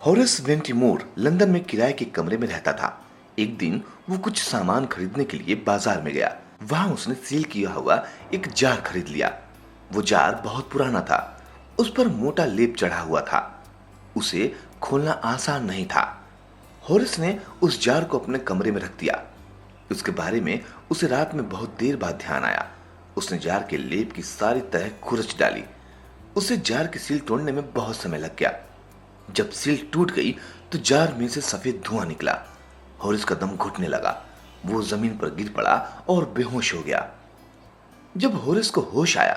Horace वेंटिमोर London में किराए के कमरे में रहता था। एक दिन वो कुछ सामान खरीदने के लिए बाजार में गया। वहां उसने सील किया हुआ एक जार खरीद लिया। वो जार बहुत पुराना था। उस पर मोटा लेप चढ़ा हुआ था। उसे खोलना आसान नहीं था। हॉरेस ने उस जार को अपने कमरे में रख दिया। उसके बारे में उसे रात में बहुत देर बाद ध्यान आया। उसने जार के लेप की सारी तरह खुरच डाली। उसे जार की सील तोड़ने में बहुत समय लग गया। जब सील टूट गई तो जार में से सफेद धुआं निकला। हॉरिस का दम घुटने लगा। वो जमीन पर गिर पड़ा और बेहोश हो गया। जब हॉरिस को होश आया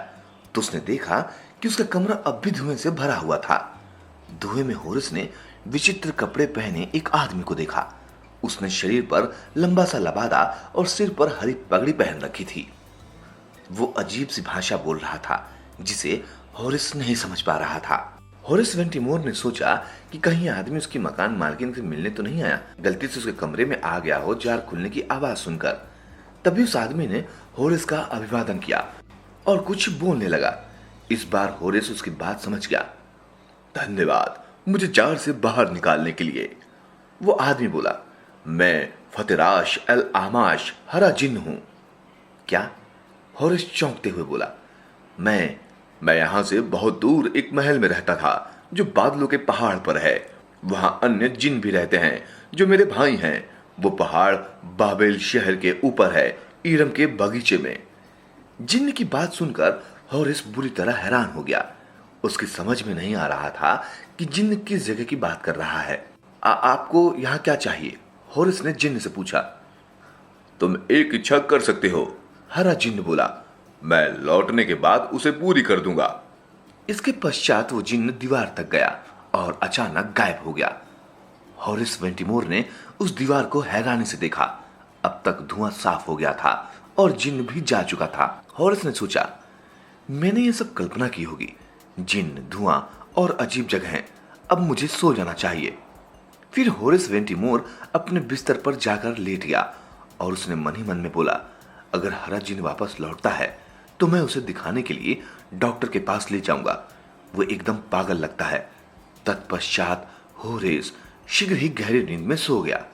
तो उसने देखा कि उसका कमरा अब भी धुएं से भरा हुआ था। धुएं में हॉरिस ने विचित्र कपड़े पहने एक आदमी को देखा। उसने शरीर पर लंबा सा लबादा और सिर पर हरी पगड़ी पहन रखी थी। वो अजीब सी भाषा बोल रहा था जिसे हॉरिस नहीं समझ पा रहा था। हॉरिस वेंटिमोर ने सोचा कि कहीं आदमी उसकी मकान मालकिन से मिलने तो नहीं आया, गलती से उसके कमरे में आ गया हो जार खुलने की आवाज सुनकर। तभी उस आदमी ने हॉरिस का अभिवादन किया और कुछ बोलने लगा। इस बार हॉरिस उसकी बात समझ गया। धन्यवाद मुझे जार से बाहर निकालने के लिए, वो आदमी बोला। मैं फतेराश अल आमाश हरा जिन्न हूं। क्या? हॉरिस चौंकते हुए बोला। मैं यहां से बहुत दूर एक महल में रहता था जो बादलों के पहाड़ पर है। वहां अन्य जिन भी रहते हैं जो मेरे भाई हैं। वो पहाड़ बाबेल शहर के ऊपर है, ईरम के बगीचे में। जिन्न की बात सुनकर हॉरिस बुरी तरह हैरान हो गया। उसकी समझ में नहीं आ रहा था कि जिन्न किस जगह की बात कर रहा है। आपको यहाँ क्या चाहिए? हॉरिस ने जिन्न से पूछा। तुम एक इच्छा कर सकते हो, हरा जिन्न बोला। मैं लौटने के बाद उसे पूरी कर दूंगा। इसके पश्चात वो जिन्न दीवार तक गया और अचानक गायब हो गया। हॉरिस वेंटिमोर ने उस दीवार को हैरानी से देखा। अब तक धुआं साफ हो गया था और जिन्न भी जा चुका था। हॉरिस ने सोचा, मैंने ये सब कल्पना की होगी। जिन्न, धुआं और अजीब जगह। अब मुझे सो जाना चाहिए। फिर हॉरिस वेंटिमोर अपने बिस्तर पर जाकर लेट गया और उसने मन ही मन में बोला, अगर हरा जिन्न वापस लौटता है तो मैं उसे दिखाने के लिए डॉक्टर के पास ले जाऊंगा। वो एकदम पागल लगता है। तत्पश्चात हॉरिस शीघ्र ही गहरी नींद में सो गया।